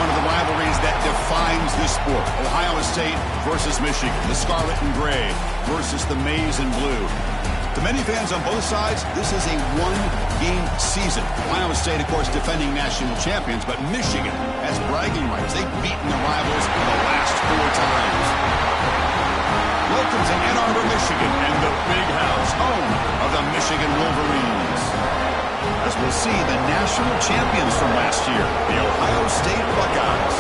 one of the rivalries that defines this sport. Ohio State versus Michigan. The scarlet and gray versus the maize and blue. To many fans on both sides, this is a one-game season. Ohio State, of course, defending national champions, but Michigan has bragging rights. They've beaten their rivals the last 4 times. Welcome to Ann Arbor, Michigan, and the Big House, home of the Michigan Wolverines. As we'll see, the national champions from last year, the Ohio State Buckeyes,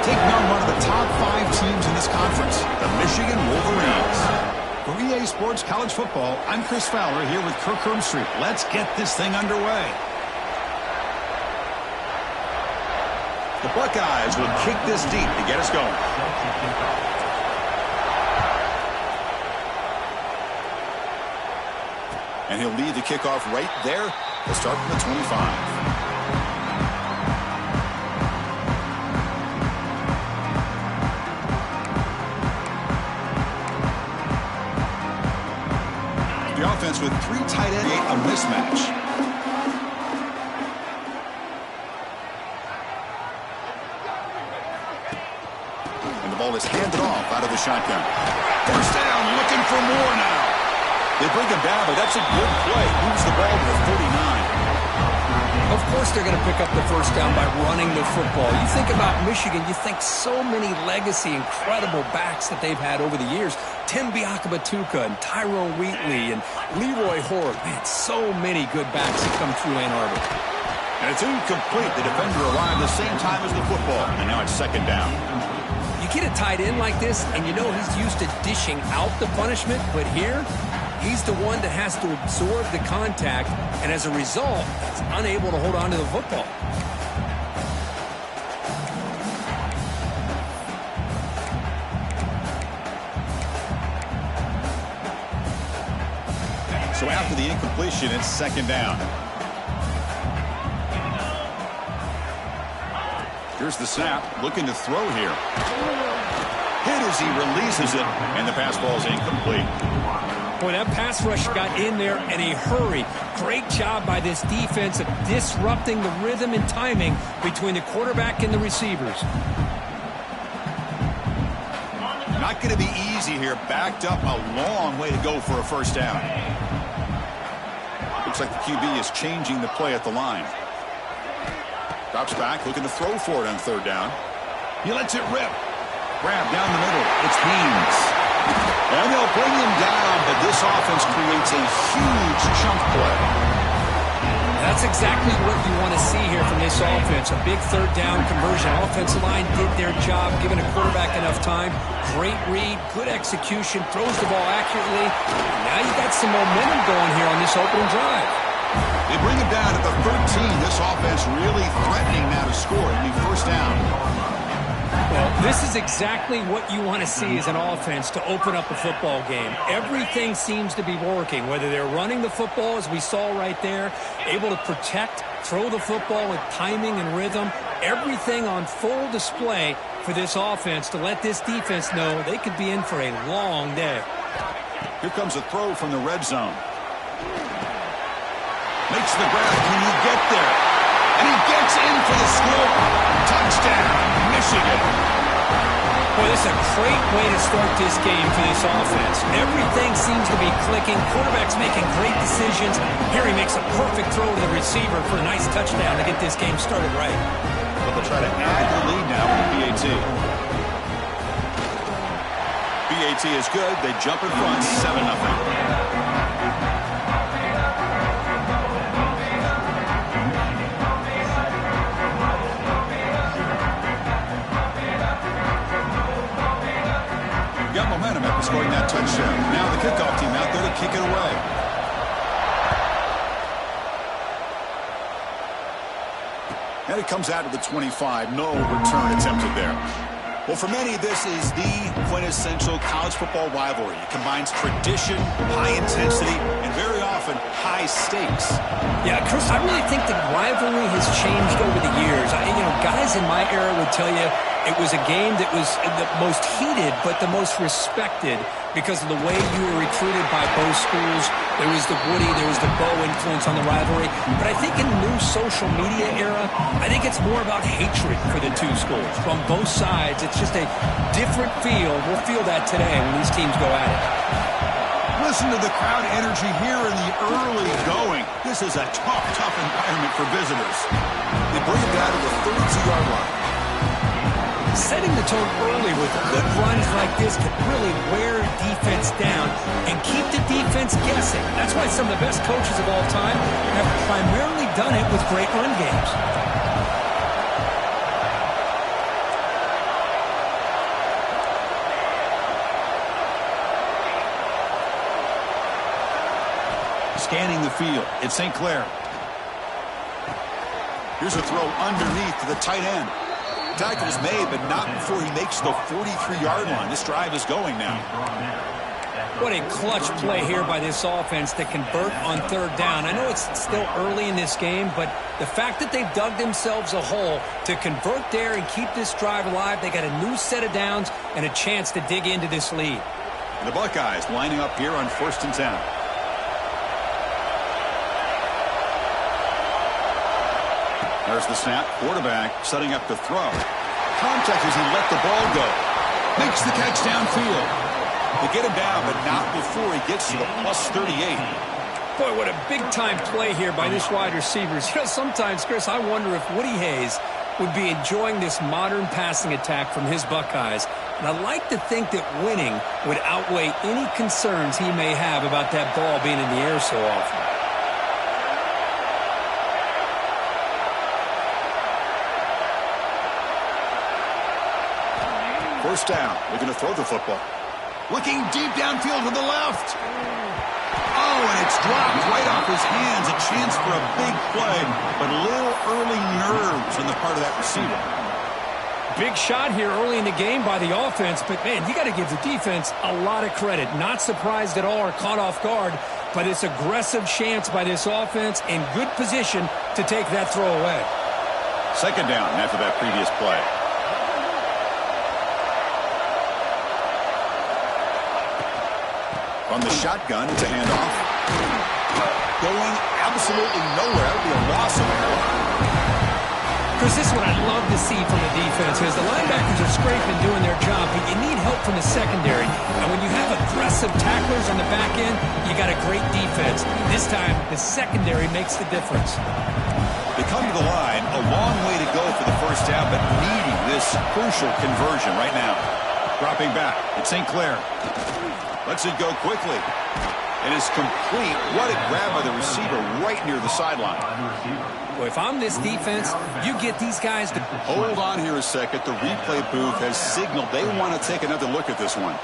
taking on one of the top 5 teams in this conference, the Michigan Wolverines. For EA Sports College Football, I'm Chris Fowler here with Kirk Herbstreit. Let's get this thing underway. The Buckeyes will kick this deep to get us going. And he'll lead the kickoff right there. He'll start from the 25. The offense with 3 tight ends, a mismatch. And the ball is handed off out of the shotgun. First down, looking for more now. They bring him down, but that's a good play. Moves the ball to the 49. Of course they're going to pick up the first down by running the football. You think about Michigan, you think so many legacy, incredible backs that they've had over the years. Tim Biakabatuka and Tyrone Wheatley and Leroy Horde. Man, so many good backs that come through Ann Arbor. And it's incomplete. The defender arrived the same time as the football. And now it's second down. You get a tight end like this, and you know he's used to dishing out the punishment, but here, he's the one that has to absorb the contact, and as a result, he's unable to hold on to the football. So after the incompletion, it's second down. Here's the snap, looking to throw here. Hit as he releases it, and the pass ball is incomplete. Boy, that pass rush got in there in a hurry. Great job by this defense of disrupting the rhythm and timing between the quarterback and the receivers. Not going to be easy here. Backed up a long way to go for a first down. Looks like the QB is changing the play at the line. Drops back, looking to throw for it on third down. He lets it rip. Grab down the middle. It's Haynes. And they'll bring him down, but this offense creates a huge chunk play. That's exactly what you want to see here from this offense. A big third down conversion. Offensive line did their job, giving a quarterback enough time. Great read, good execution, throws the ball accurately. Now you got some momentum going here on this opening drive. They bring him down at the 13. This offense really threatening now to score. It'll be first down. Well, this is exactly what you want to see as an offense to open up a football game. Everything seems to be working, whether they're running the football, as we saw right there, able to protect, throw the football with timing and rhythm. Everything on full display for this offense to let this defense know they could be in for a long day. Here comes a throw from the red zone. Makes the grab. Can he get there? And he gets in for the score. Touchdown, Michigan. Boy, this is a great way to start this game for this offense. Everything seems to be clicking. Quarterback's making great decisions. Here he makes a perfect throw to the receiver for a nice touchdown to get this game started right. But they'll try to add to the lead now with the BAT. BAT is good. They jump in front, 7-0. Momentum after scoring that touchdown. Now the kickoff team out there to kick it away. And it comes out to the 25. No return attempted there. Well, for many, this is the quintessential college football rivalry. It combines tradition, high intensity, and very often high stakes. Yeah, Chris, I really think the rivalry has changed over the years. Guys in my era would tell you It was a game that was the most heated but the most respected because of the way you were recruited by both schools. There was the Woody, there was the Bo influence on the rivalry. But I think in the new social media era, I think it's more about hatred for the two schools. From both sides, it's just a different feel. We'll feel that today when these teams go at it. Listen to the crowd energy here in the early going. This is a tough, tough environment for visitors. They bring it down to the 32-yard line. Setting the tone early with good runs like this can really wear defense down and keep the defense guessing. That's why some of the best coaches of all time have primarily done it with great run games. Scanning the field, it's St. Clair. Here's a throw underneath to the tight end. Tackle's made, but not before he makes the 43-yard line. This drive is going now. What a clutch play here by this offense to convert on third down. I know it's still early in this game, but the fact that they've dug themselves a hole to convert there and keep this drive alive, they got a new set of downs and a chance to dig into this lead. And the Buckeyes lining up here on 1st and 10. There's the snap. Quarterback setting up the throw. Contact as he let the ball go. Makes the catch downfield. They get him down, but not before he gets to the plus 38. Boy, what a big-time play here by this wide receivers. You know, sometimes, Chris, I wonder if Woody Hayes would be enjoying this modern passing attack from his Buckeyes. And I like to think that winning would outweigh any concerns he may have about that ball being in the air so often. First down. They're going to throw the football. Looking deep downfield to the left. Oh, and it's dropped right off his hands. A chance for a big play, but a little early nerves on the part of that receiver. Big shot here early in the game by the offense, but, man, you got to give the defense a lot of credit. Not surprised at all or caught off guard, but it's aggressive chance by this offense in good position to take that throw away. Second down after that previous play. From the shotgun, it's a handoff. Going absolutely nowhere. That would be a loss of error. Chris, this is what I'd love to see from the defense is the linebackers are scraping, doing their job, but you need help from the secondary. And when you have aggressive tacklers on the back end, you got a great defense. This time, the secondary makes the difference. They come to the line, a long way to go for the first down, but needing this crucial conversion right now. Dropping back, it's St. Clair. Lets it go quickly. And it's complete. What a grab by the receiver right near the sideline. Well, if I'm this defense, you get these guys to... Hold on here a second. The replay booth has signaled they want to take another look at this one.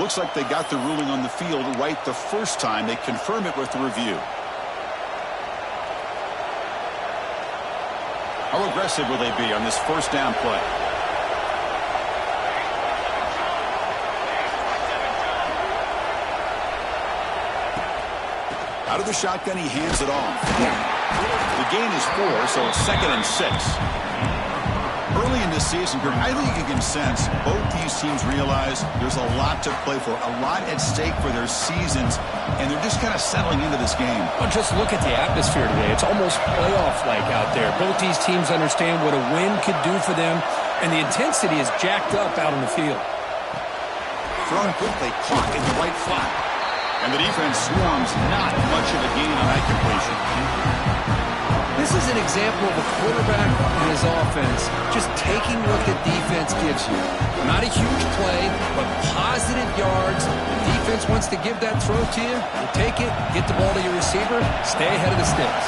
Looks like they got the ruling on the field right the first time. They confirm it with the review. How aggressive will they be on this first down play? Out of the shotgun, he hands it off. The gain is 4, so it's 2nd and 6. Early in this season, I think you can sense both these teams realize there's a lot to play for, a lot at stake for their seasons, and they're just kind of settling into this game. Well, just look at the atmosphere today. It's almost playoff-like out there. Both these teams understand what a win could do for them, and the intensity is jacked up out on the field. Thrown quickly, caught in the right flat. And the defense swarms, not much of a gain on that completion. This is an example of a quarterback and his offense just taking what the defense gives you. Not a huge play, but positive yards. The defense wants to give that throw to you. You take it, get the ball to your receiver, stay ahead of the sticks.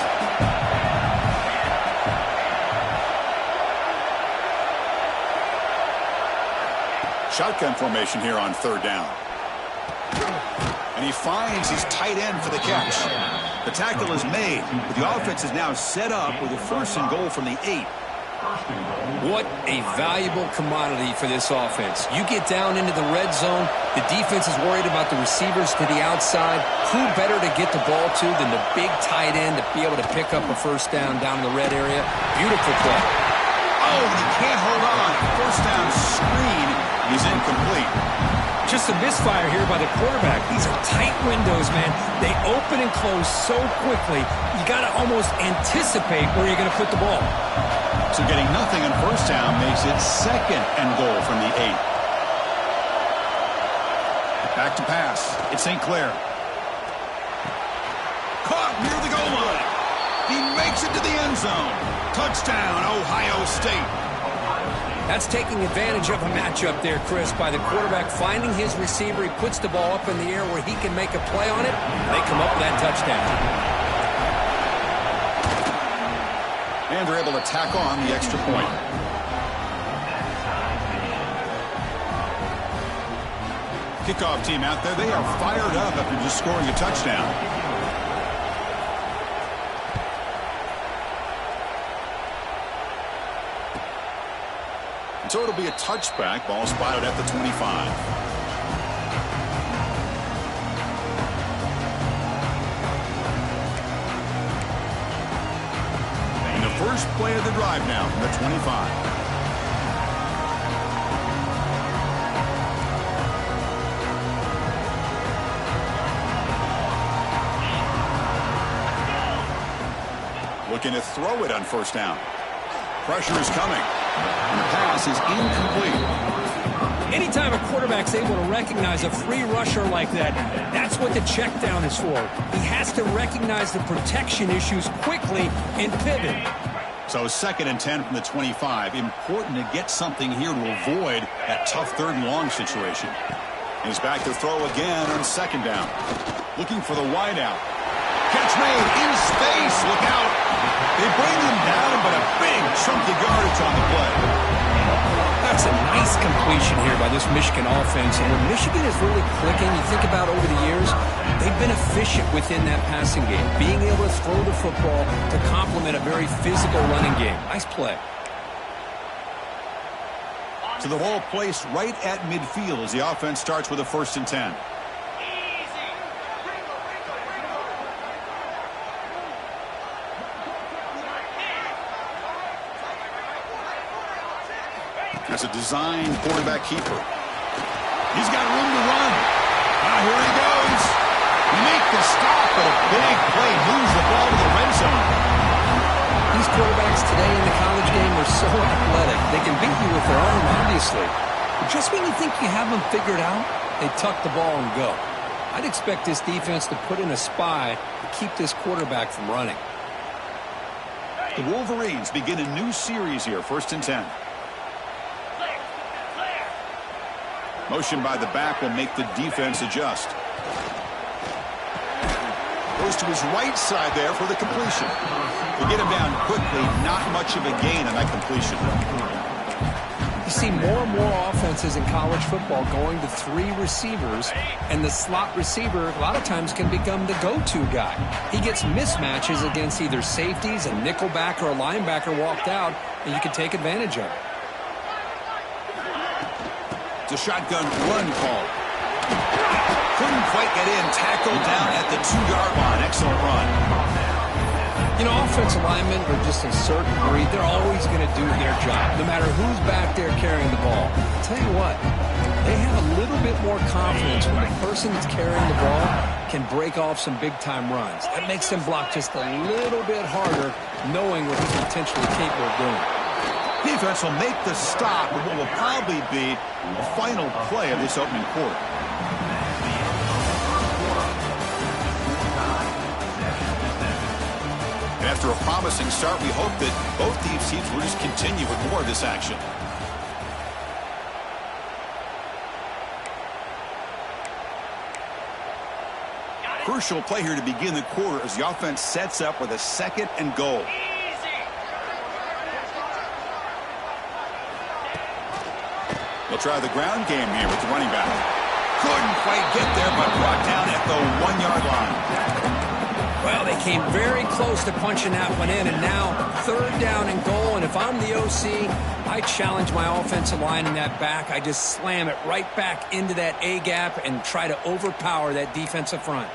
Shotgun formation here on third down. And he finds his tight end for the catch. The tackle is made, but the offense is now set up with a 1st and goal from the 8. What a valuable commodity for this offense. You get down into the red zone, the defense is worried about the receivers to the outside. Who better to get the ball to than the big tight end to be able to pick up a first down in the red area? Beautiful play. Oh, he can't hold on. First down screen is incomplete. Just a misfire here by the quarterback. These are tight windows, man. They open and close so quickly, you got to almost anticipate where you're going to put the ball. So getting nothing on first down makes it second and goal from the 8. Back to pass. It's St. Clair. Caught near the goal line. He makes it to the end zone. Touchdown, Ohio State. That's taking advantage of a matchup there, Chris, by the quarterback finding his receiver. He puts the ball up in the air where he can make a play on it. They come up with that touchdown. And they're able to tack on the extra point. Kickoff team out there. They are fired up after just scoring a touchdown. So it'll be a touchback. Ball spotted at the 25. And the first play of the drive now from the 25. Looking to throw it on first down. Pressure is coming. And the pass is incomplete. Anytime a quarterback's able to recognize a free rusher like that, that's what the check down is for. He has to recognize the protection issues quickly and pivot. So 2nd and 10 from the 25. Important to get something here to avoid that tough 3rd and long situation. He's back to throw again on 2nd down. Looking for the wideout. Catch made in space. Look out. They bring him down, but a big chunk of yardage on the play. That's a nice completion here by this Michigan offense. And when Michigan is really clicking, you think about over the years, they've been efficient within that passing game, being able to throw the football to complement a very physical running game. Nice play. To the ball placed right at midfield as the offense starts with a 1st and 10. That's a designed quarterback keeper. He's got room to run. Here he goes. Make the stop, but a big play moves the ball to the red zone. These quarterbacks today in the college game are so athletic. They can beat you with their arm, obviously. But just when you think you have them figured out, they tuck the ball and go. I'd expect this defense to put in a spy to keep this quarterback from running. The Wolverines begin a new series here, 1st and 10. Motion by the back will make the defense adjust. Goes to his right side there for the completion. They get him down quickly. Not much of a gain on that completion. You see more and more offenses in college football going to 3 receivers, and the slot receiver a lot of times can become the go-to guy. He gets mismatches against either safeties, a nickelback, or a linebacker walked out, and you can take advantage of it. It's a shotgun run call. Couldn't quite get in. Tackled down at the 2-yard line. Excellent run. You know, offensive linemen are just a certain breed. They're always going to do their job, no matter who's back there carrying the ball. I'll tell you what, they have a little bit more confidence when the person that's carrying the ball can break off some big-time runs. That makes them block just a little bit harder, knowing what he's potentially capable of doing. Defense will make the stop of what will probably be the final play of this opening quarter. And after a promising start, we hope that both these teams will just continue with more of this action. Crucial play here to begin the quarter as the offense sets up with a 2nd and goal. They'll try the ground game here with the running back. Couldn't quite get there, but brought down at the 1-yard line. Well, they came very close to punching that one in, and now 3rd down and goal. And if I'm the OC, I challenge my offensive line in that back. I just slam it right back into that A gap and try to overpower that defensive front.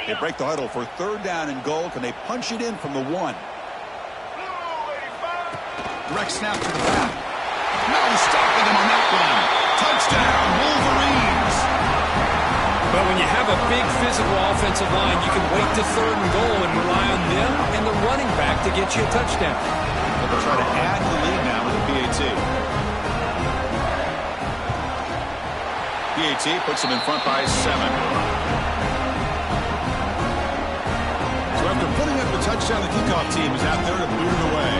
They break the huddle for 3rd down and goal. Can they punch it in from the 1? Direct snap to the back. No stopping him on that one. Touchdown, Wolverines. But when you have a big physical offensive line, you can wait to 3rd and goal and rely on them and the running back to get you a touchdown. They'll try to add to the lead now with the PAT. PAT puts them in front by 7. So after putting up the touchdown, the kickoff team is out there to boot it away.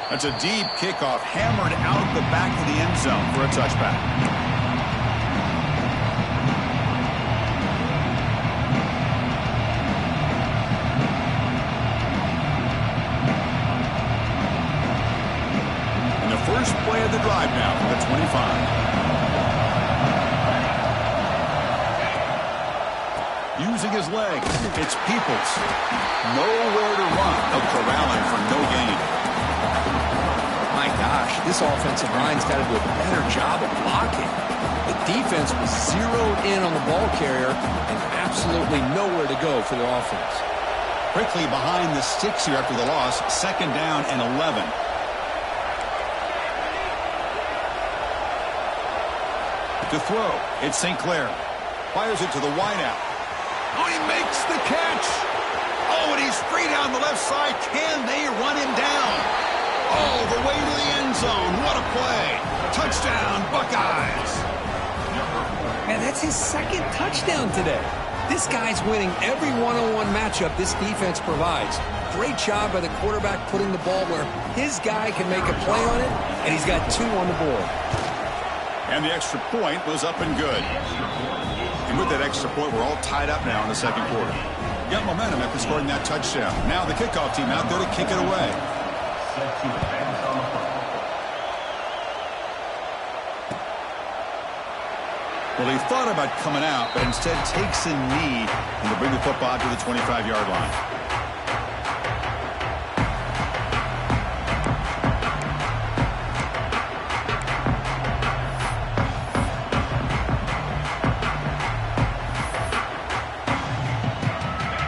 That's a deep kickoff, hammered out the back of the end zone for a touchback. And the first play of the drive now for the 25. Using his legs, it's Peoples. Nowhere to run. They'll corral him for no gain. My gosh, this offensive line's got to do a better job of blocking. The defense was zeroed in on the ball carrier and absolutely nowhere to go for the offense. Quickly behind the sticks here after the loss. 2nd down and 11. To throw, it's St. Clair. Fires it to the wideout. Oh, he makes the catch. Oh, and he's free down the left side. Can they run him down? All the way to the end zone. What a play. Touchdown, Buckeyes. Man, that's his 2nd touchdown today. This guy's winning every one-on-one matchup this defense provides. Great job by the quarterback putting the ball where his guy can make a play on it, and he's got 2 on the board. And the extra point was up and good. And with that extra point, we're all tied up now in the 2nd quarter. Got momentum after scoring that touchdown. Now the kickoff team out there to kick it away. Well, he thought about coming out, but instead takes a knee and will bring the football to the 25-yard line.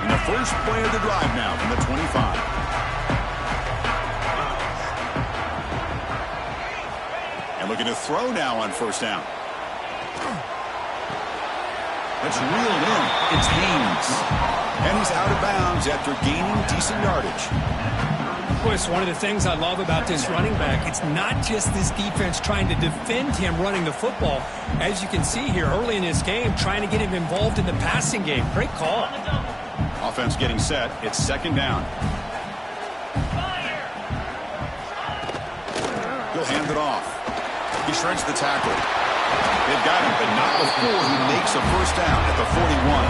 And the first play of the drive now from the 25. Looking to throw now on 1st down. That's reeled in. It's Haynes. And he's out of bounds after gaining decent yardage. Boy, it's one of the things I love about this running back. It's not just this defense trying to defend him running the football. As you can see here early in this game, trying to get him involved in the passing game. Great call. Offense getting set. It's 2nd down. He'll hand it off. He shreds the tackle. They've got him, but not before he makes a 1st down at the 41.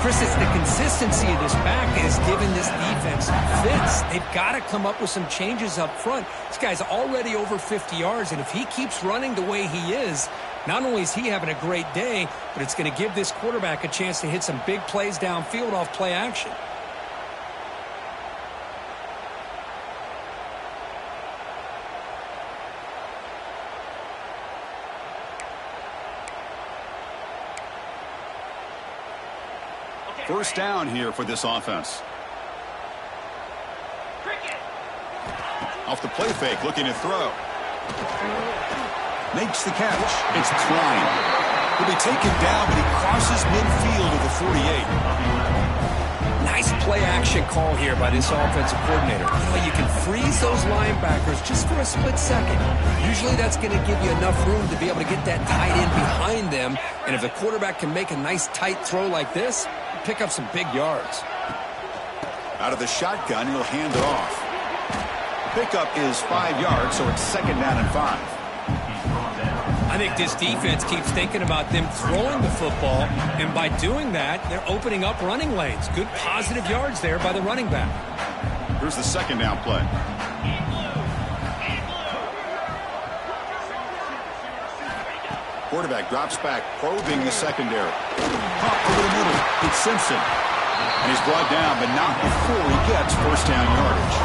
Chris, it's the consistency of this back that has given this defense fits. They've got to come up with some changes up front. This guy's already over 50 yards, and if he keeps running the way he is, not only is he having a great day, but it's going to give this quarterback a chance to hit some big plays downfield off play action. First down here for this offense. Off the play fake, looking to throw. Makes the catch. It's Klein. He'll be taken down, but he crosses midfield to the 48. Nice play action call here by this offensive coordinator. You know, you can freeze those linebackers just for a split second. Usually that's going to give you enough room to be able to get that tight end behind them. And if the quarterback can make a nice tight throw like this, pick up some big yards. Out of the shotgun, he'll hand it off. Pickup is 5 yards, so it's 2nd down and 5. I think this defense keeps thinking about them throwing the football, and by doing that, they're opening up running lanes. Good positive yards there by the running back. Here's the 2nd down play. quarterback drops back, probing the secondary. Pop over the middle. It's Simpson. And he's brought down, but not before he gets first down yardage.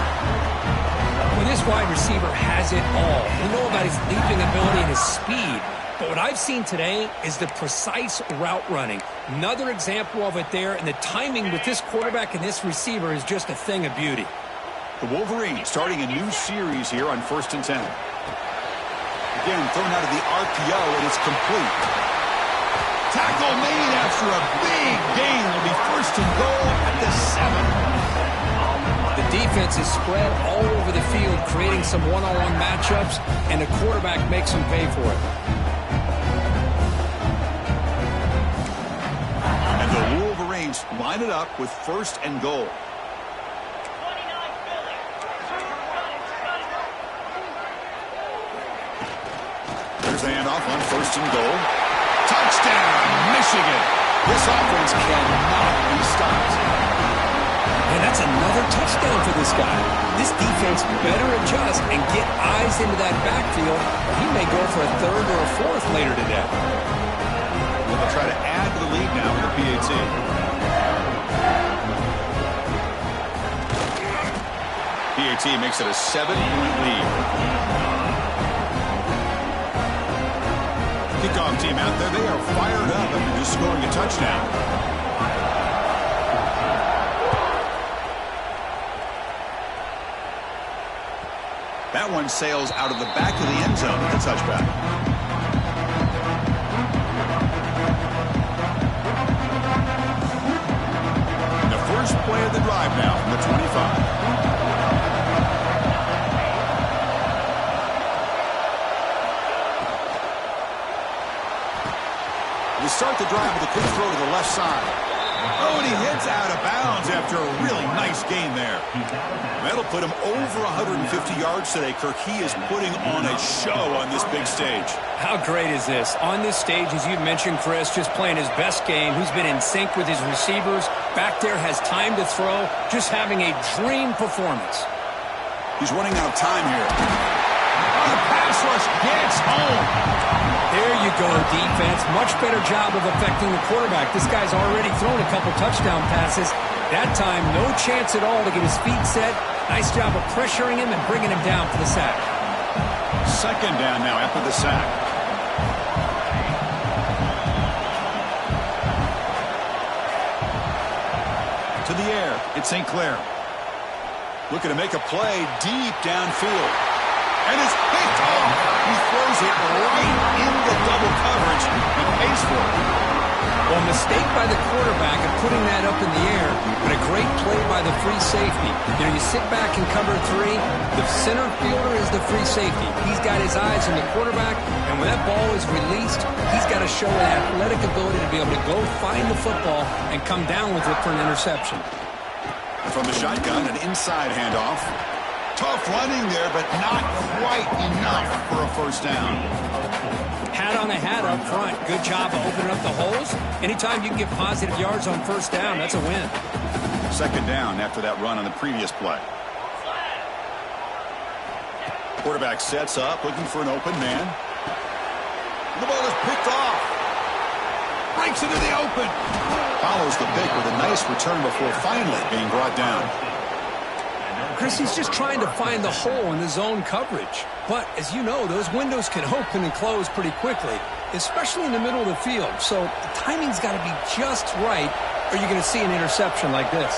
Well, this wide receiver has it all. We know about his leaping ability and his speed. But what I've seen today is the precise route running. Another example of it there, and the timing with this quarterback and this receiver is just a thing of beauty. The Wolverines starting a new series here on 1st and 10. Again, thrown out of the RPO, and it's complete. Tackle made after a big gain. It'll be 1st and goal at the 7. The defense is spread all over the field, creating some one-on-one matchups, and the quarterback makes them pay for it. And the Wolverines line it up with 1st and goal. There's the handoff on 1st and goal. Touchdown, Michigan. This offense cannot be stopped. And that's another touchdown for this guy. This defense better adjust and get eyes into that backfield. He may go for a 3rd or a 4th later today. They'll try to add to the lead now in the PAT. PAT makes it a 7-point lead. Kickoff team out there, they are fired up after just scoring a touchdown. That one sails out of the back of the end zone with a touchback. And the first play of the drive now from the 25. Start the drive with a quick throw to the left side. Oh, and he heads out of bounds after a really nice gain there. That'll put him over 150 yards today, Kirk. He is putting on a show on this big stage. How great is this? On this stage, as you mentioned, Chris, just playing his best game. He's been in sync with his receivers. Back there, has time to throw. Just having a dream performance. He's running out of time here. The pass rush gets home. There you go, defense. Much better job of affecting the quarterback. This guy's already thrown a couple touchdown passes. That time, no chance at all to get his feet set. Nice job of pressuring him and bringing him down for the sack. 2nd down now after the sack. To the air, it's St. Clair. Looking to make a play deep downfield. And it's picked off. He throws it right into double coverage and pays for it. Well, mistake by the quarterback of putting that up in the air, but a great play by the free safety. You know, you sit back and cover 3. The center fielder is the free safety. He's got his eyes on the quarterback, and when that ball is released, he's got to show an athletic ability to be able to go find the football and come down with it for an interception. From the shotgun, an inside handoff. Tough running there, but not quite enough for a first down. Hat on a hat up front. Good job of opening up the holes. Anytime you can get positive yards on first down, that's a win. 2nd down after that run on the previous play. Quarterback sets up, looking for an open man. The ball is picked off. Breaks into the open. Follows the pick with a nice return before finally being brought down. Chris, he's just trying to find the hole in the zone coverage. But, as you know, those windows can open and close pretty quickly, especially in the middle of the field. So the timing's got to be just right, or you're going to see an interception like this.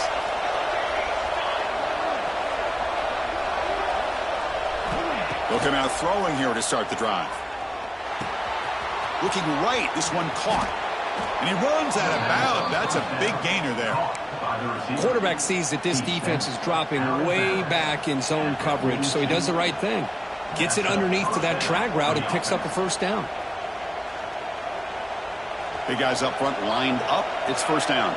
They'll come out throwing here to start the drive. Looking right, this one caught. And he runs out of bounds. That's a big gainer there. Quarterback sees that this defense is dropping way back in zone coverage, so he does the right thing. Gets it underneath to that drag route and picks up a first down. Big guys up front lined up. It's first down.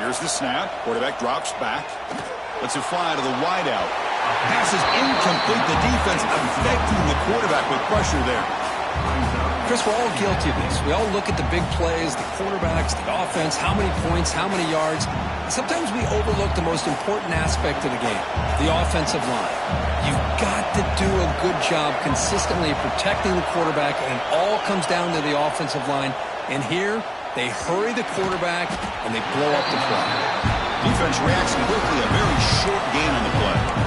Here's the snap. Quarterback drops back. Lets it fly to the wideout. Pass is incomplete. The defense affecting the quarterback with pressure there. Chris, we're all guilty of this. We all look at the big plays, the quarterbacks, the offense, how many points, how many yards. And sometimes we overlook the most important aspect of the game, the offensive line. You've got to do a good job consistently protecting the quarterback, and it all comes down to the offensive line. And here, they hurry the quarterback, and they blow up the play. Defense reacts quickly, a very short gain on the play.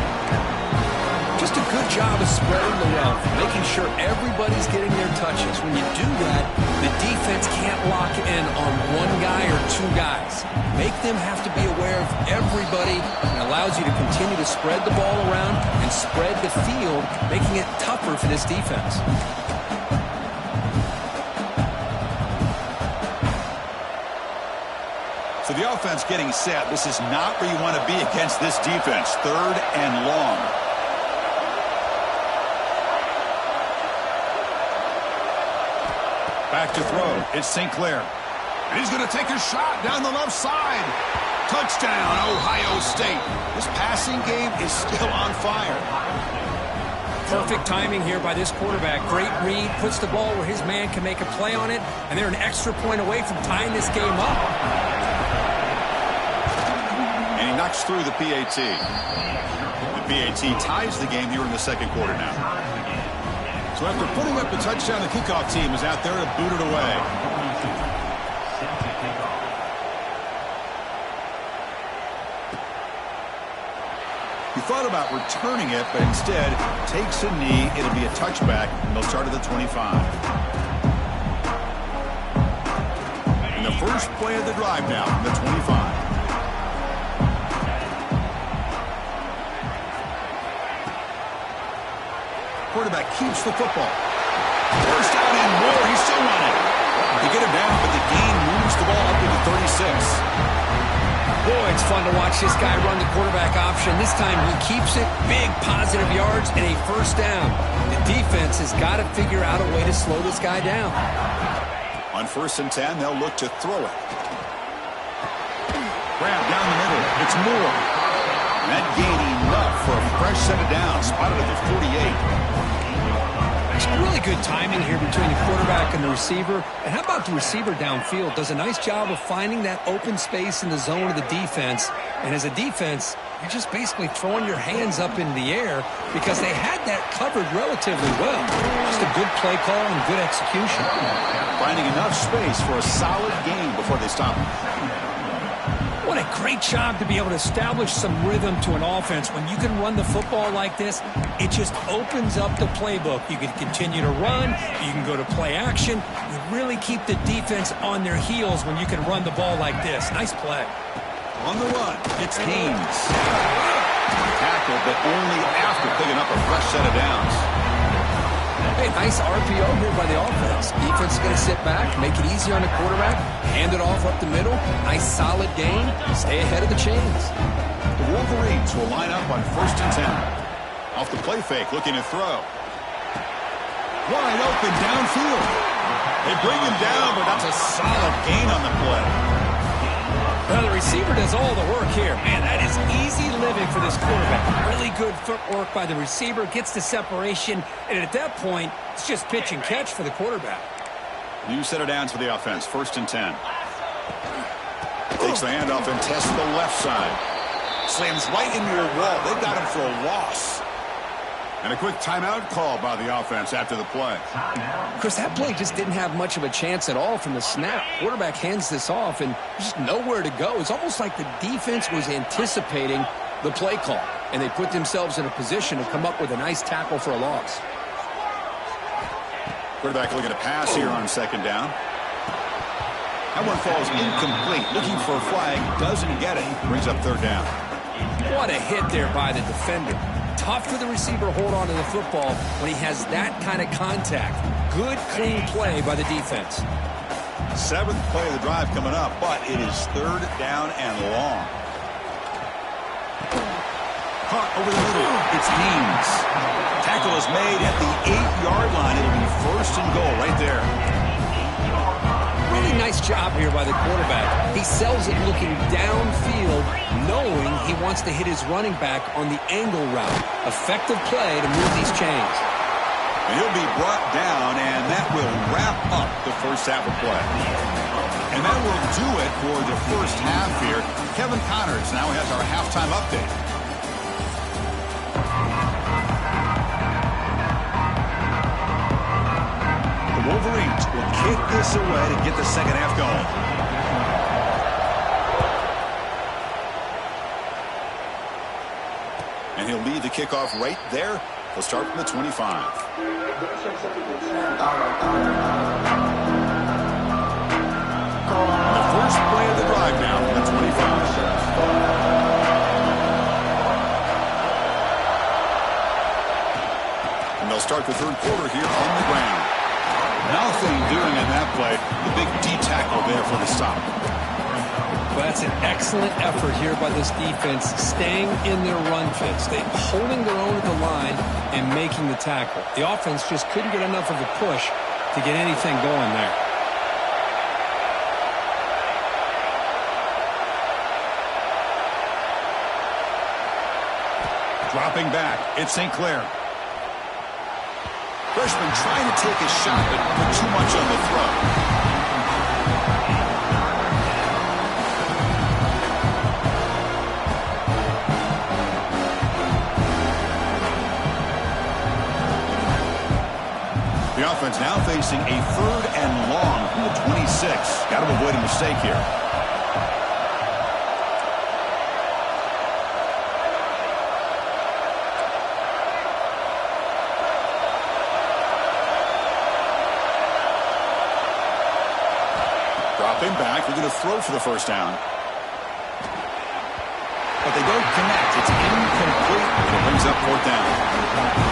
Just a good job of spreading the wealth, making sure everybody's getting their touches. When you do that, the defense can't lock in on one guy or two guys. Make them have to be aware of everybody, and allows you to continue to spread the ball around and spread the field, making it tougher for this defense. So the offense getting set. This is not where you want to be against this defense. 3rd and long. Back to throw. It's St. Clair. And he's going to take a shot down the left side. Touchdown, Ohio State. This passing game is still on fire. Perfect timing here by this quarterback. Great read, puts the ball where his man can make a play on it, and they're an extra point away from tying this game up. And he knocks through the PAT. The PAT ties the game here in the second quarter now. So after putting up the touchdown, the kickoff team is out there to boot it away. He thought about returning it, but instead takes a knee. It'll be a touchback, and they'll start at the 25. And the first play of the drive now from the 25. Quarterback keeps the football. First down and more. He's still running. They get him down, but the gain moves the ball up to the 36. Boy, it's fun to watch this guy run the quarterback option. This time he keeps it. Big positive yards and a first down. The defense has got to figure out a way to slow this guy down. On 1st and 10, they'll look to throw it. Grab down the middle. It's Moore. And that gain enough for a fresh set of downs. Spotted at the 48. Really good timing here between the quarterback and the receiver. And how about the receiver downfield? Does a nice job of finding that open space in the zone of the defense. And as a defense, you're just basically throwing your hands up in the air because they had that covered relatively well. Just a good play call and good execution. Finding enough space for a solid gain before they stop him. What a great job to be able to establish some rhythm to an offense. When you can run the football like this, it just opens up the playbook. You can continue to run. You can go to play action. You really keep the defense on their heels when you can run the ball like this. Nice play. On the run, it's Haynes. Tackle, but only after picking up a fresh set of downs. Hey, nice RPO here by the offense. Defense is going to sit back, make it easy on the quarterback, hand it off up the middle. Nice solid gain. Stay ahead of the chains. The Wolverines will line up on 1st and 10. Off the play fake, looking to throw. Wide open downfield. They bring him down, but that's a solid gain on the play. Well, the receiver does all the work here. Man, that is easy living for this quarterback. Really good footwork by the receiver, gets the separation, and at that point, it's just pitch and catch for the quarterback. New set of downs for the offense, 1st and 10. Takes the handoff and tests the left side. Slams right into a wall. They got him for a loss. And a quick timeout call by the offense after the play. Chris, that play just didn't have much of a chance at all from the snap. Quarterback hands this off and just nowhere to go. It's almost like the defense was anticipating the play call, and they put themselves in a position to come up with a nice tackle for a loss. Quarterback looking to pass here on 2nd down. That one falls incomplete. Looking for a flag, doesn't get it. Brings up 3rd down. What a hit there by the defender. Tough for the receiver to hold on to the football when he has that kind of contact. Good, clean play by the defense. 7th play of the drive coming up, but it is 3rd down and long. Caught over the middle. It's Haynes. Tackle is made at the 8-yard line. It'll be 1st and goal right there. Really nice job here by the quarterback. He sells it looking downfield, knowing he wants to hit his running back on the angle route. Effective play to move these chains. And he'll be brought down, and that will wrap up the first half of play. And that will do it for the first half here. Kevin Connors now has our halftime update. The Wolverines will kick this away to get the second half going. And he'll lead the kickoff right there. He'll start from the 25. The first play of the drive now from the 25. And they'll start the third quarter here on the ground. Nothing doing in that play. The big D tackle there for the stop. Well, that's an excellent effort here by this defense, staying in their run fits. They're holding their own at the line and making the tackle. The offense just couldn't get enough of a push to get anything going there. Dropping back, it's St. Clair. Freshman trying to take a shot, but put too much on the throw. The offense now facing a 3rd and long from the 26. Got to avoid a mistake here. Dropping back, we're going to throw for the first down. But they don't connect. It's incomplete, and it brings up 4th down.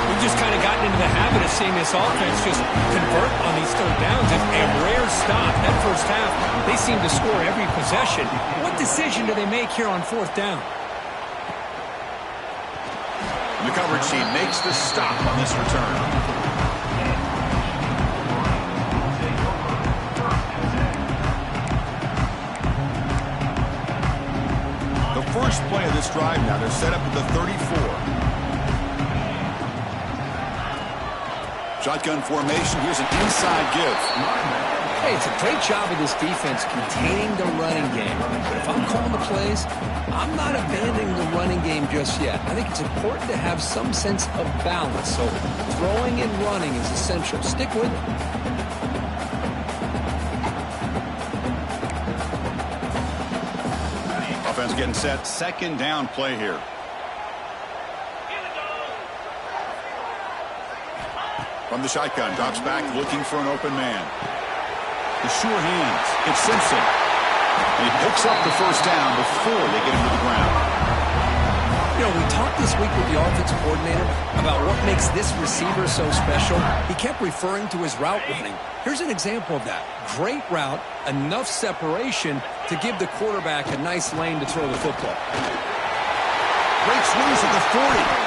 We've just kind of gotten into the habit of seeing this offense just convert on these 3rd downs. It's a rare stop. That first half, they seem to score every possession. What decision do they make here on 4th down? The coverage team makes the stop on this return. The first play of this drive now, they're set up at the 34. Shotgun formation, here's an inside give. Hey, it's a great job of this defense containing the running game. But if I'm calling the plays, I'm not abandoning the running game just yet. I think it's important to have some sense of balance. So throwing and running is essential. Stick with it. Offense getting set. 2nd down play here. From the shotgun, drops back, looking for an open man. The sure hands. It's Simpson. And he picks up the first down before they get him to the ground. You know, we talked this week with the offensive coordinator about what makes this receiver so special. He kept referring to his route running. Here's an example of that. Great route, enough separation to give the quarterback a nice lane to throw the football. Great swings at the 40.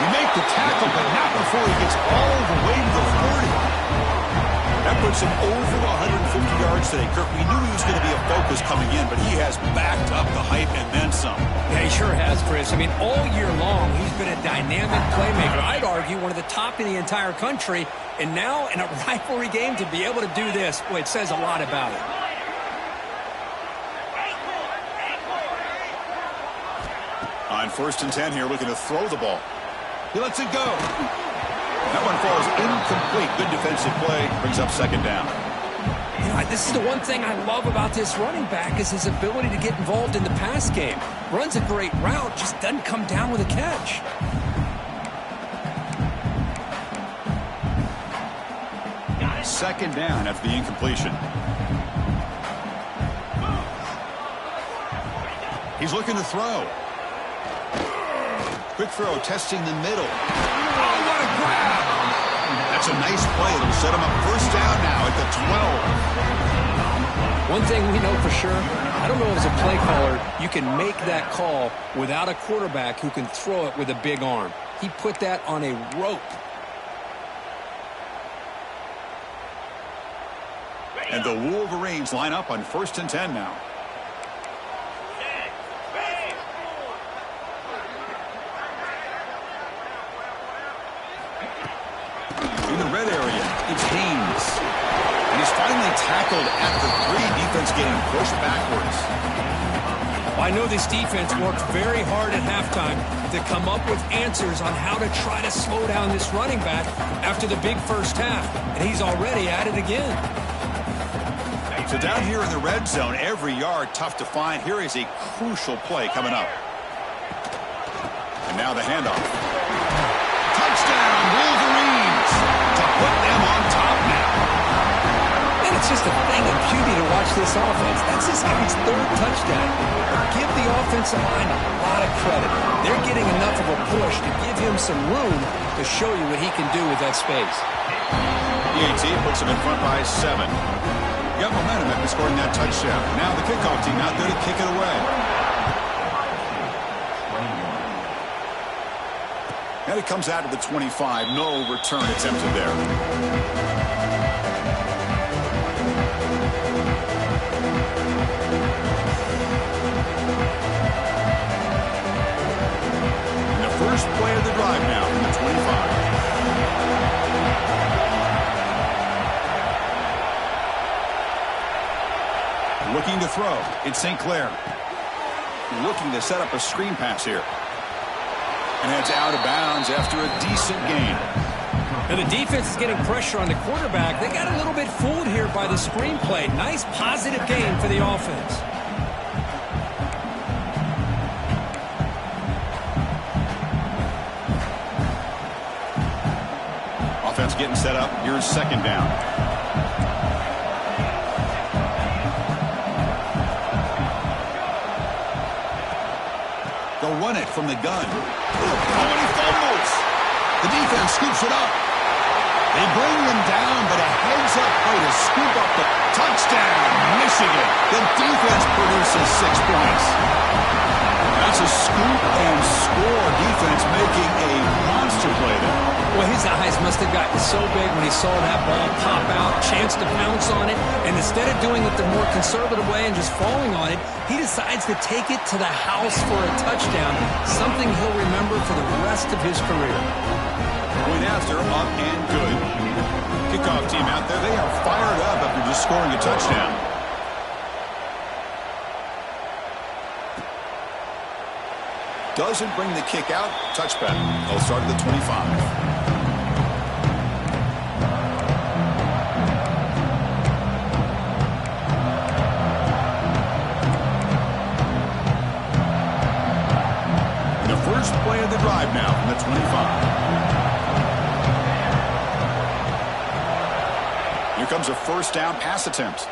You make the tackle, but not before he gets all the way to the 40. That puts him over 150 yards today. Kirk, we knew he was going to be a focus coming in, but he has backed up the hype and then some. Yeah, he sure has, Chris. I mean, all year long, he's been a dynamic playmaker. I'd argue one of the top in the entire country. And now, in a rivalry game, to be able to do this, boy, it says a lot about it. On 1st and 10 here, looking to throw the ball. He lets it go. That one falls incomplete. Good defensive play. Brings up 2nd down. You know, this is the one thing I love about this running back is his ability to get involved in the pass game. Runs a great route, just doesn't come down with a catch. Second down after the incompletion. He's looking to throw. Quick throw, testing the middle. Oh, what a grab! That's a nice play. It'll set him up 1st down now at the 12. One thing we know for sure, I don't know as a play caller, you can make that call without a quarterback who can throw it with a big arm. He put that on a rope. And the Wolverines line up on 1st and 10 now. In the Tackled at the 3. Defense getting pushed backwards. Well, I know this defense worked very hard at halftime to come up with answers on how to try to slow down this running back after the big first half. And he's already at it again. So down here in the red zone, every yard tough to find. Here is a crucial play coming up. And now the handoff. Touchdown, Wolverines, to put them on top now. And it's just a thing of beauty to watch this offense. That's this guy's 3rd touchdown. Give the offensive line a lot of credit. They're getting enough of a push to give him some room to show you what he can do with that space. PAT puts him in front by 7. Got momentum after scoring that touchdown. Now the kickoff team out there to kick it away. And it comes out of the 25. No return attempted there. And the first play of the drive now from the 25. Looking to throw. It's St. Clair. Looking to set up a screen pass here. And it's out of bounds after a decent gain. And the defense is getting pressure on the quarterback. They got a little bit fooled here by the screenplay. Nice positive gain for the offense. Offense getting set up. Here's 2nd down. They'll run it from the gun. Oh, and he fumbles. The defense scoops it up. They bring him down, but a heads-up play to scoop up the touchdown, Michigan. The defense produces 6 points. That's a scoop and score. Defense making a monster play there. Well, his eyes must have gotten so big when he saw that ball pop out, chance to pounce on it, and instead of doing it the more conservative way and just falling on it, he decides to take it to the house for a touchdown, something he'll remember for the rest of his career. Point after, up and good. Kickoff team out there, they are fired up after just scoring a touchdown. Doesn't bring the kick out. Touchback. They'll start at the 25. First play of the drive now from the 25. Here comes a first down pass attempt.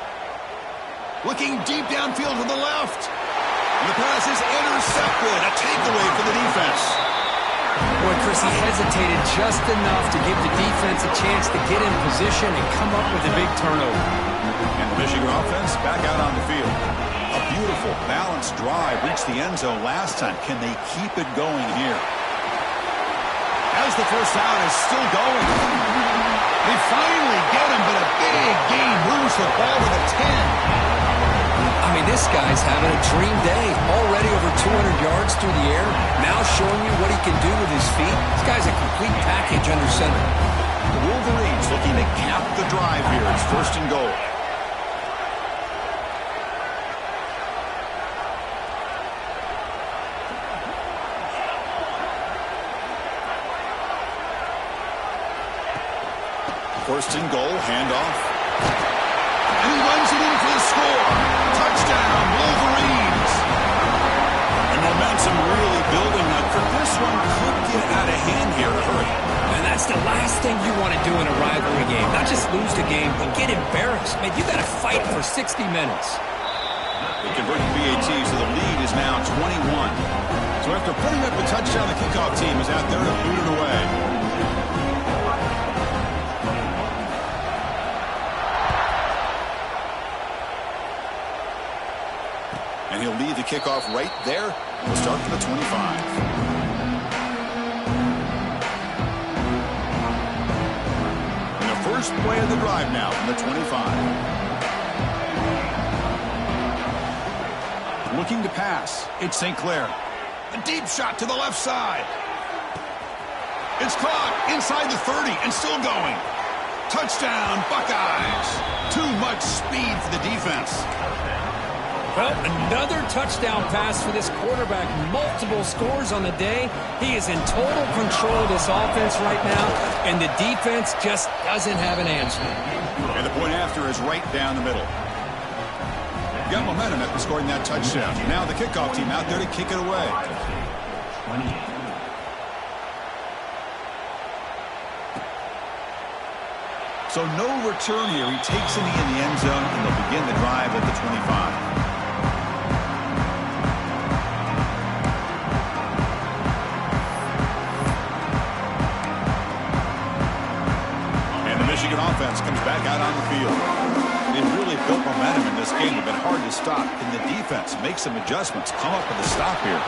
Looking deep downfield to the left. And the pass is intercepted. A takeaway for the defense. Boy, Chris, he hesitated just enough to give the defense a chance to get in position and come up with a big turnover. And the Michigan offense back out on the field. A beautiful, balanced drive reached the end zone last time. Can they keep it going here? As the first down is still going. They finally get him, but a big gain moves the ball to the 10. I mean, this guy's having a dream day. Already over 200 yards through the air. Now showing you what he can do with his feet. This guy's a complete package under center. The Wolverines looking to cap the drive here. It's 1st and goal. First and goal, handoff. And he runs it in for the score. Touchdown, Wolverines. And momentum really building up. This one could get out of hand here in a hurry. And that's the last thing you want to do in a rivalry game. Not just lose the game, but get embarrassed. Man, you got to fight for 60 minutes. They convert the PAT, so the lead is now 21. So after putting up a touchdown, the kickoff team is out there to boot it away. And he'll lead the kickoff right there. We'll start from the 25. And the first play of the drive now from the 25. Looking to pass. It's St. Clair. A deep shot to the left side. It's caught inside the 30 and still going. Touchdown, Buckeyes. Too much speed for the defense. Well, another touchdown pass for this quarterback. Multiple scores on the day. He is in total control of this offense right now, and the defense just doesn't have an answer. And the point after is right down the middle. Got momentum after scoring that touchdown. Now the kickoff team out there to kick it away. 28. So no return here. He takes it in the end zone, and they'll begin the drive at the 25. Michigan offense comes back out on the field. They've really built momentum in this game. They've been hard to stop. Can the defense make some adjustments? Come up with a stop here.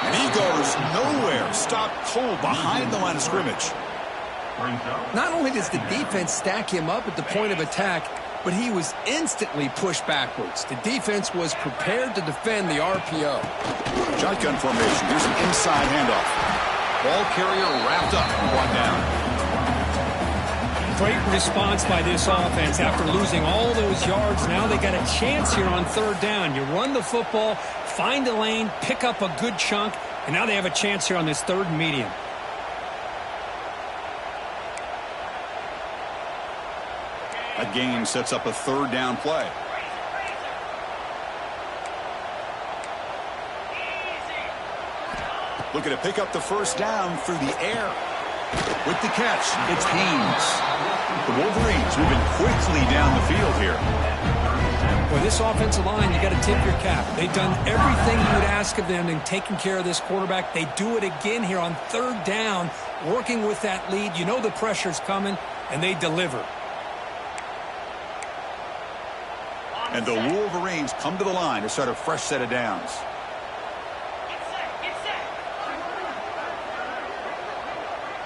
And he goes nowhere. Stop cold behind the line of scrimmage. Not only does the defense stack him up at the point of attack, but he was instantly pushed backwards. The defense was prepared to defend the RPO. Shotgun formation. Here's an inside handoff. Ball carrier wrapped up and brought down. Great response by this offense after losing all those yards. Now they got a chance here on third down. You run the football, find a lane, pick up a good chunk, and now they have a chance here on this third and medium. That gain sets up a third down play. Looking to pick up the first down through the air. With the catch, it's Haynes. The Wolverines moving quickly down the field here. Well, this offensive line, you got to tip your cap. They've done everything you would ask of them in taking care of this quarterback. They do it again here on third down, working with that lead. You know the pressure's coming, and they deliver. And the Wolverines come to the line to start a fresh set of downs.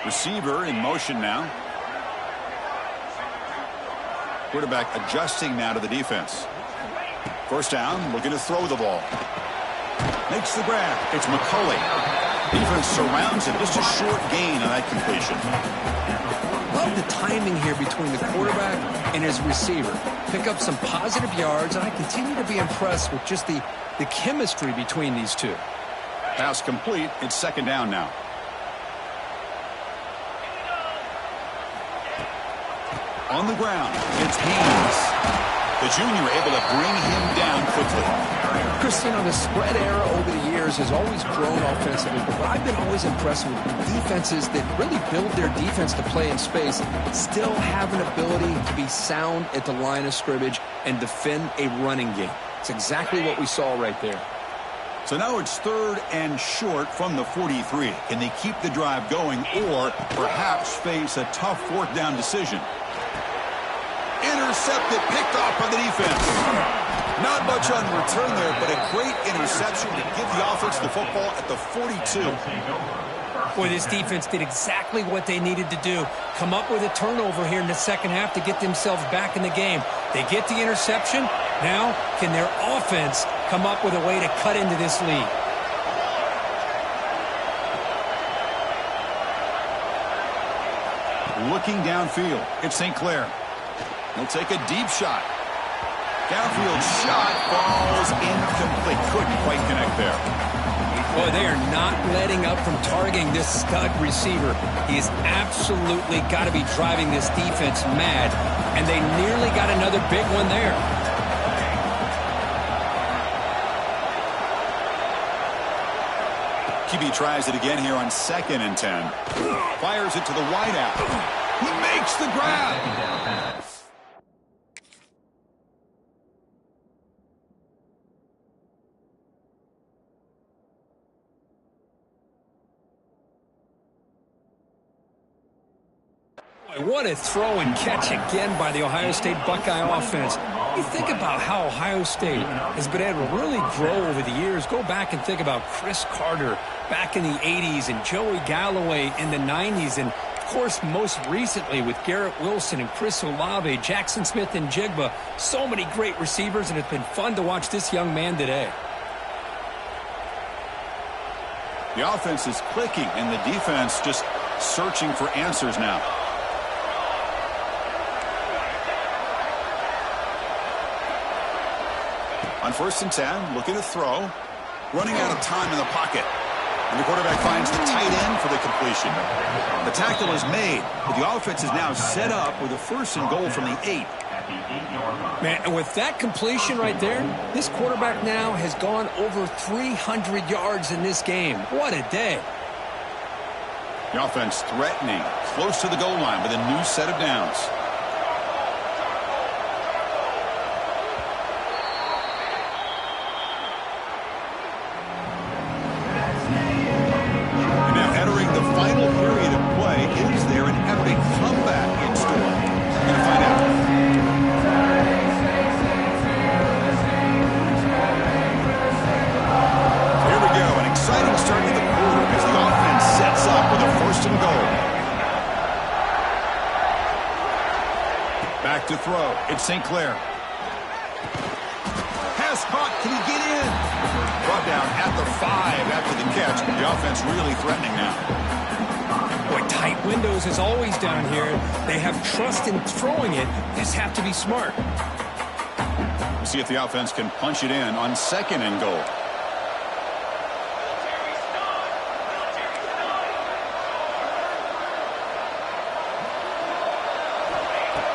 Receiver in motion now. Quarterback adjusting now to the defense. First down, looking to throw the ball. Makes the grab. It's McCulley. Defense surrounds him. Just a short gain on that completion. Love the timing here between the quarterback and his receiver. Pick up some positive yards, and I continue to be impressed with just the chemistry between these two. Pass complete. It's second down now. On the ground, it's Haynes. The junior able to bring him down quickly. Chris, you know, the spread era over the years has always grown offensively, but I've been always impressed with defenses that really build their defense to play in space, still have an ability to be sound at the line of scrimmage and defend a running game. It's exactly what we saw right there. So now it's third and short from the 43. Can they keep the drive going or perhaps face a tough fourth down decision? Intercepted, picked off by the defense. Not much on return there, but a great interception to give the offense the football at the 42. Boy, this defense did exactly what they needed to do. Come up with a turnover here in the second half to get themselves back in the game. They get the interception. Now, can their offense come up with a way to cut into this lead? Looking downfield, it's St. Clair. He'll take a deep shot. Downfield shot falls incomplete. Couldn't quite connect there. Boy, they are not letting up from targeting this stud receiver. He has absolutely got to be driving this defense mad, and they nearly got another big one there. QB tries it again here on 2nd and 10. Fires it to the wideout. He makes the grab. What a throw and catch again by the Ohio State Buckeye offense. You think about how Ohio State has been able to really grow over the years. Go back and think about Chris Carter back in the 80s and Joey Galloway in the 90s. And, of course, most recently with Garrett Wilson and Chris Olave, Jackson Smith and Jigba. So many great receivers, and it's been fun to watch this young man today. The offense is clicking, and the defense just searching for answers now. On 1st and 10, looking to throw. Running out of time in the pocket. And the quarterback finds the tight end for the completion. The tackle is made, but the offense is now set up with a 1st and goal from the 8. Man, and with that completion right there, this quarterback now has gone over 300 yards in this game. What a day. The offense threatening, close to the goal line with a new set of downs. And now entering the final period of play, is there an epic comeback in store? We're going to find out. Here we go, an exciting start to the quarter as the offense sets up with a 1st and goal. Back to throw. It's St. Clair. Pass caught. Can he get in? Brought down at the 5 after the catch. The offense really threatening now. Boy, tight windows is always down here. They have trust in throwing it. Just have to be smart. We'll see if the offense can punch it in on 2nd and goal.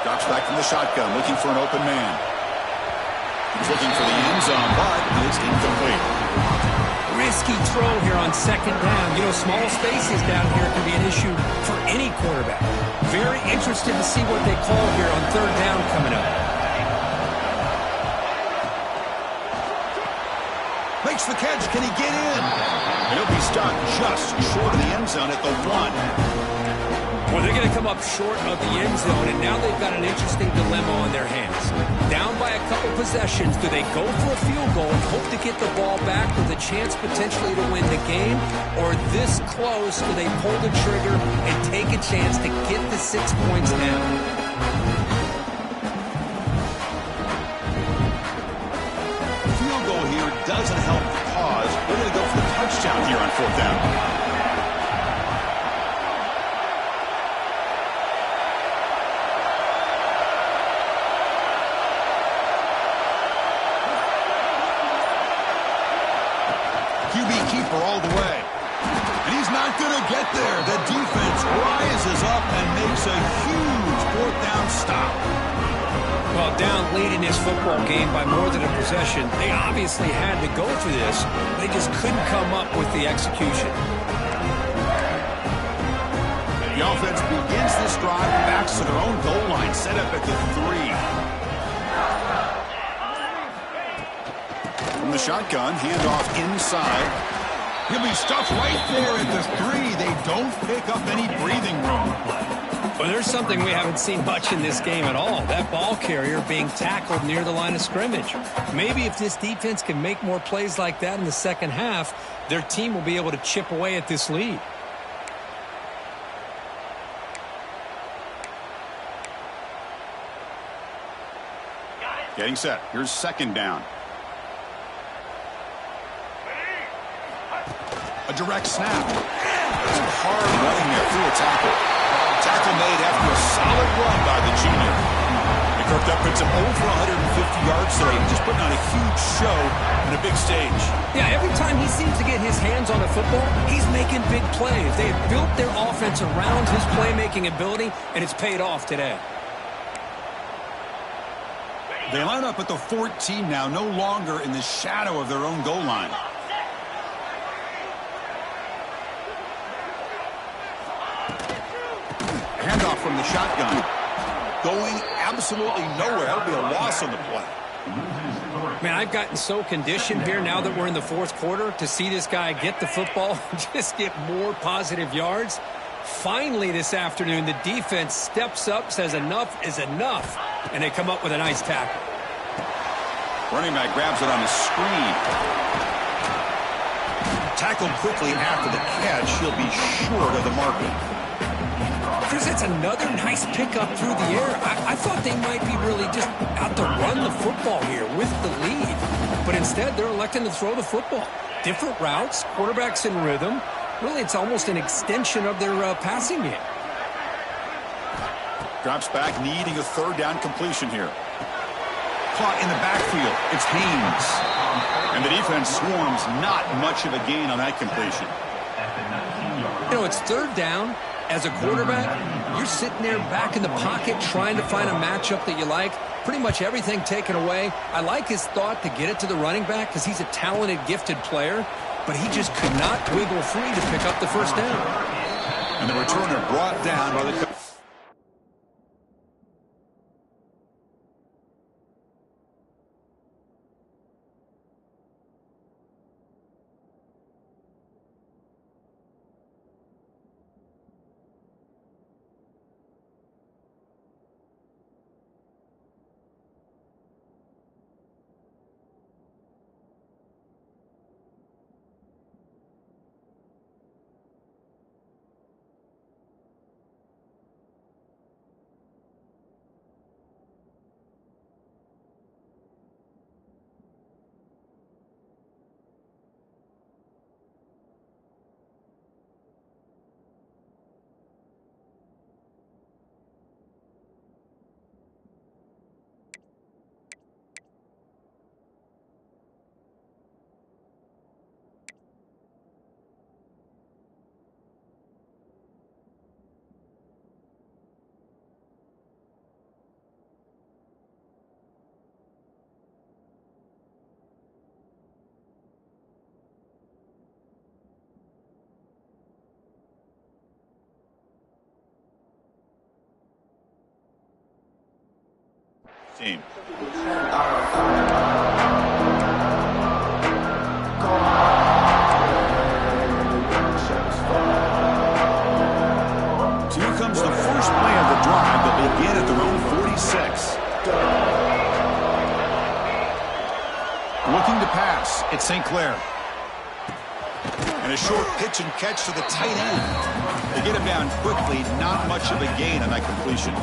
Drops back from the shotgun, looking for an open man. He's looking for the end zone, but it's incomplete. Risky throw here on 2nd down. You know, small spaces down here can be an issue for any quarterback. Very interested to see what they call here on 3rd down coming up. Makes the catch. Can he get in? And he'll be stopped just short of the end zone at the 1. Well, they're going to come up short of the end zone, and now they've got an interesting dilemma on their hands. Down by a couple possessions, do they go for a field goal and hope to get the ball back with a chance potentially to win the game? Or this close, do they pull the trigger and take a chance to get the 6 points down? Field goal here doesn't help the cause. They're going to go for the touchdown here on 4th down. QB keeper all the way. And he's not going to get there. The defense rises up and makes a huge 4th down stop. Well, down leading this football game by more than a possession, they obviously had to go for this. They just couldn't come up with the execution. The offense begins this drive, backs to their own goal line, set up at the 3. From the shotgun, handoff inside. He'll be stuffed right there at the 3. They don't pick up any breathing room. Well, there's something we haven't seen much in this game at all. That ball carrier being tackled near the line of scrimmage. Maybe if this defense can make more plays like that in the 2nd half, their team will be able to chip away at this lead. Getting set. Here's 2nd down. A direct snap. Some hard running there through a tackle. Tackle made after a solid run by the junior. And Kirk, that puts him over 150 yards today. Just putting on a huge show in a big stage. Yeah, every time he seems to get his hands on the football, he's making big plays. They have built their offense around his playmaking ability, and it's paid off today. They line up at the 14 now, no longer in the shadow of their own goal line. Handoff from the shotgun. Going absolutely nowhere. That'll be a loss on the play. Man, I've gotten so conditioned here now that we're in the 4th quarter to see this guy get the football and just get more positive yards. Finally this afternoon, the defense steps up, says enough is enough, and they come up with a nice tackle. Running back grabs it on the screen. Tackled quickly after the catch. He'll be short of the marker. Chris, it's another nice pickup through the air. I thought they might be really just out to run the football here with the lead. But instead, they're electing to throw the football. Different routes, quarterbacks in rhythm. Really, it's almost an extension of their passing game. Drops back, needing a 3rd down completion here. caught in the backfield. It's Haynes. And the defense swarms, not much of a gain on that completion. You know, it's third down. As a quarterback, you're sitting there back in the pocket trying to find a matchup that you like. Pretty much everything taken away. I like his thought to get it to the running back because he's a talented, gifted player, but he just could not wiggle free to pick up the first down. And the returner brought down by the... team. So here comes the first play of the drive that begin at their own 46. Looking to pass, it's St. Clair. And a short pitch and catch to the tight end. They get him down quickly, not much of a gain on that completion.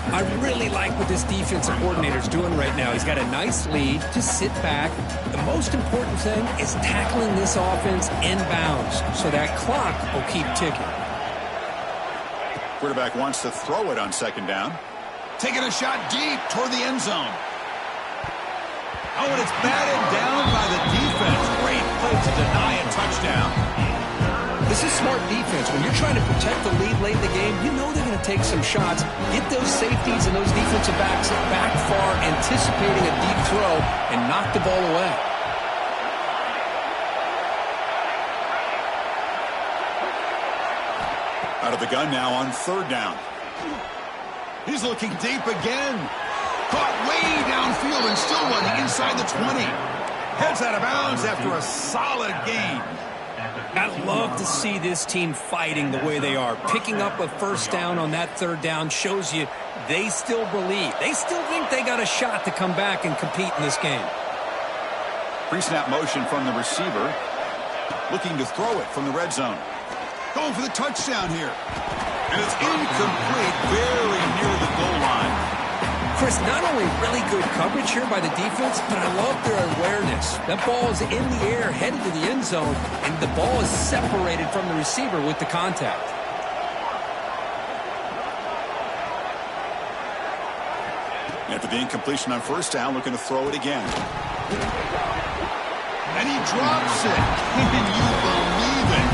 I really like what this defensive coordinator's doing right now. He's got a nice lead. Just sit back. The most important thing is tackling this offense in bounds so that clock will keep ticking. Quarterback wants to throw it on second down. Taking a shot deep toward the end zone. Oh, and it's batted down by the defense. Great play to deny a touchdown. This is smart defense. When you're trying to protect the lead late in the game, you know they're going to take some shots. Get those safeties and those defensive backs back far, anticipating a deep throw, and knock the ball away. Out of the gun now on third down. He's looking deep again. Caught way downfield and still running inside the 20. Heads out of bounds after a solid gain. I love to see this team fighting the way they are. Picking up a first down on that third down shows you they still believe. They still think they got a shot to come back and compete in this game. Pre-snap motion from the receiver. Looking to throw it from the red zone. Going for the touchdown here. And it's incomplete, very near the goal line. Chris, not only really good coverage here by the defense, but I love their awareness. That ball is in the air, headed to the end zone, and the ball is separated from the receiver with the contact. After the incompletion on first down, looking to throw it again. And he drops it. Can you believe it?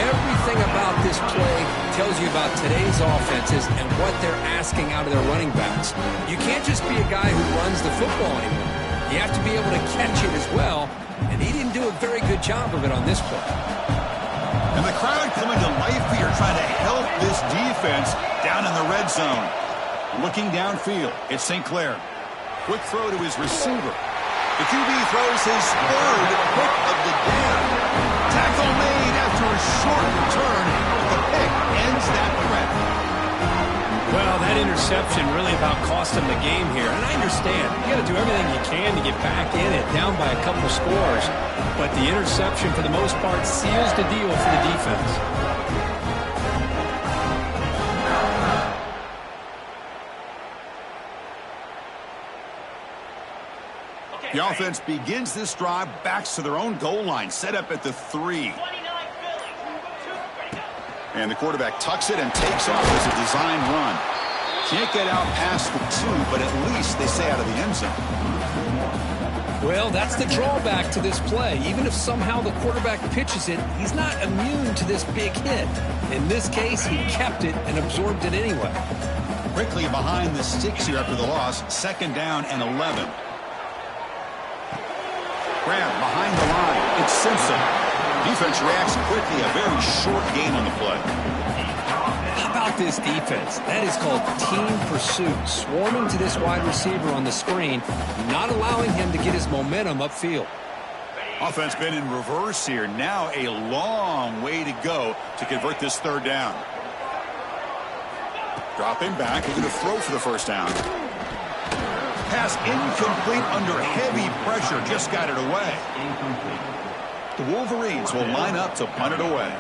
Everything about this play tells you about today's offenses and what they're asking out of their running backs. You can't just be a guy who runs the football anymore. You have to be able to catch it as well, and he didn't do a very good job of it on this play. And the crowd coming to life here, trying to help this defense down in the red zone. Looking downfield, it's St. Clair. Quick throw to his receiver. The QB throws his third pick of the day. Tackle made after a short return. The pick ends that threat. Well, that interception really about cost him the game here. And I understand. You got to do everything you can to get back in it, down by a couple of scores. But the interception, for the most part, seals the deal for the defense. The offense begins this drive, backs to their own goal line, set up at the 3. And the quarterback tucks it and takes off as a design run. Can't get out past the 2, but at least they stay out of the end zone. Well, that's the drawback to this play. Even if somehow the quarterback pitches it, he's not immune to this big hit. In this case, he kept it and absorbed it anyway. Quickly behind the sticks here after the loss. 2nd down and 11. Grab behind the line. It's Simpson. Defense reacts quickly. A very short gain on the play. How about this defense? That is called team pursuit. Swarming to this wide receiver on the screen, not allowing him to get his momentum upfield. Offense been in reverse here. Now a long way to go to convert this 3rd down. Dropping back. He's going to throw for the 1st down. Pass incomplete under heavy pressure. Just got it away. The Wolverines will line up to punt it away.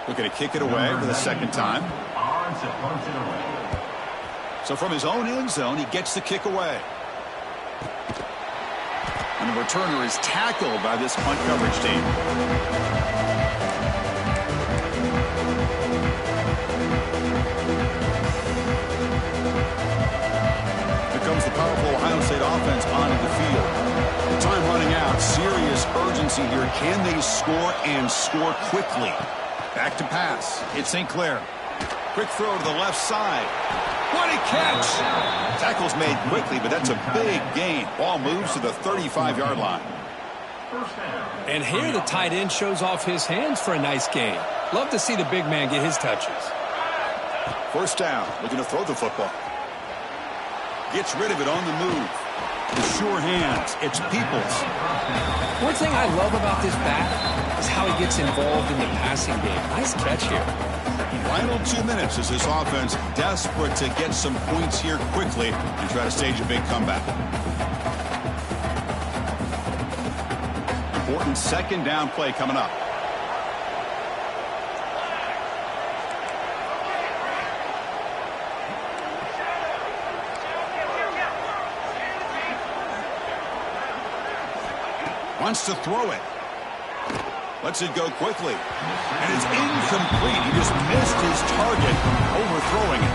Looking to kick it away for the 2nd time. So from his own end zone, he gets the kick away. And the returner is tackled by this punt coverage team. Here comes the powerful Ohio State offense onto the field. The time running out. Serious urgency here. Can they score and score quickly? Back to pass. It's St. Clair. Quick throw to the left side. What a catch! Tackle's made quickly, but that's a big gain. Ball moves to the 35-yard line. And here the tight end shows off his hands for a nice gain. Love to see the big man get his touches. 1st down. Looking to throw the football. Gets rid of it on the move. With sure hands. It's Peoples. One thing I love about this back is how he gets involved in the passing game. Nice catch here. Final 2 minutes as this offense desperate to get some points here quickly and try to stage a big comeback. Important 2nd down play coming up. Wants to throw it. Lets it go quickly. And it's incomplete. He just missed his target, overthrowing it.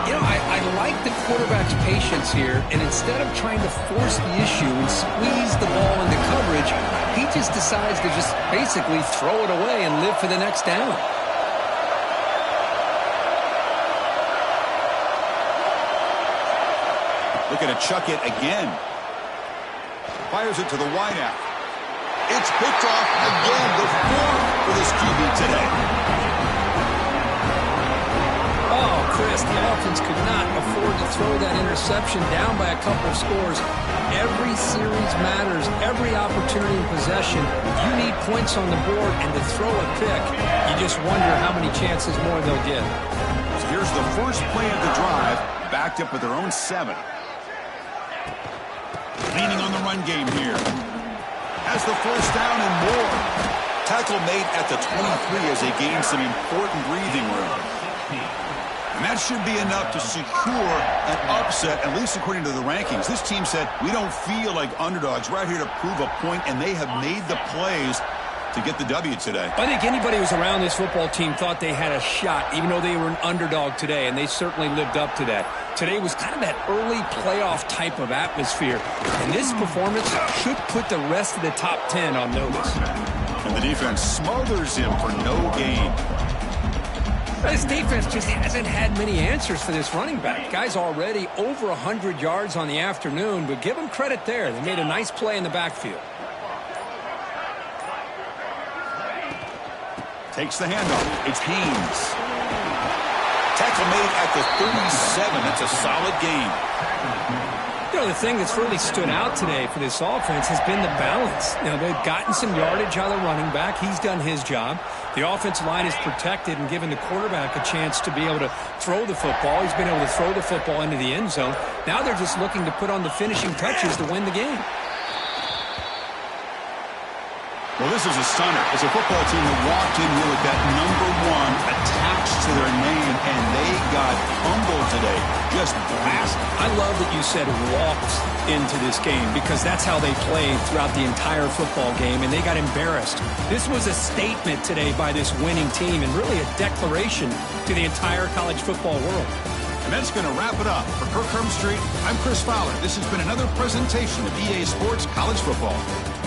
You know, I like the quarterback's patience here, and instead of trying to force the issue and squeeze the ball into coverage, he just decides to just basically throw it away and live for the next down. Looking to chuck it again. Fires it to the wideout. It's picked off again, the 4th for this QB today. Oh, Chris, the offense could not afford to throw that interception down by a couple of scores. Every series matters. Every opportunity in possession. You need points on the board, and to throw a pick, you just wonder how many chances more they'll get. So here's the first play of the drive, backed up with their own 7. Leaning on the run game here. Has the 1st down and more. Tackle made at the 23 as they gain some important breathing room. And that should be enough to secure an upset, at least according to the rankings. This team said, we don't feel like underdogs. We're out here to prove a point, and they have made the plays to get the W today. I think anybody who was around this football team thought they had a shot, even though they were an underdog today, and they certainly lived up to that. Today was kind of that early playoff type of atmosphere, and this performance should put the rest of the top 10 on notice. And the defense smothers him for no gain. This defense just hasn't had many answers for this running back. Guy's already over 100 yards on the afternoon, but give him credit there. They made a nice play in the backfield. Takes the handoff. It's Haynes. Tackle made at the 37. That's a solid gain. You know, the thing that's really stood out today for this offense has been the balance. Now, they've gotten some yardage out of the running back. He's done his job. The offensive line is protected and given the quarterback a chance to be able to throw the football. He's been able to throw the football into the end zone. Now they're just looking to put on the finishing touches to win the game. Well, this is a stunner. It's a football team that walked in here with that #1 attached to their name, and they got humbled today. Just blasted. I love that you said walked into this game, because that's how they played throughout the entire football game, and they got embarrassed. This was a statement today by this winning team, and really a declaration to the entire college football world. And that's going to wrap it up. For Kirk Street, I'm Chris Fowler. This has been another presentation of EA Sports College Football.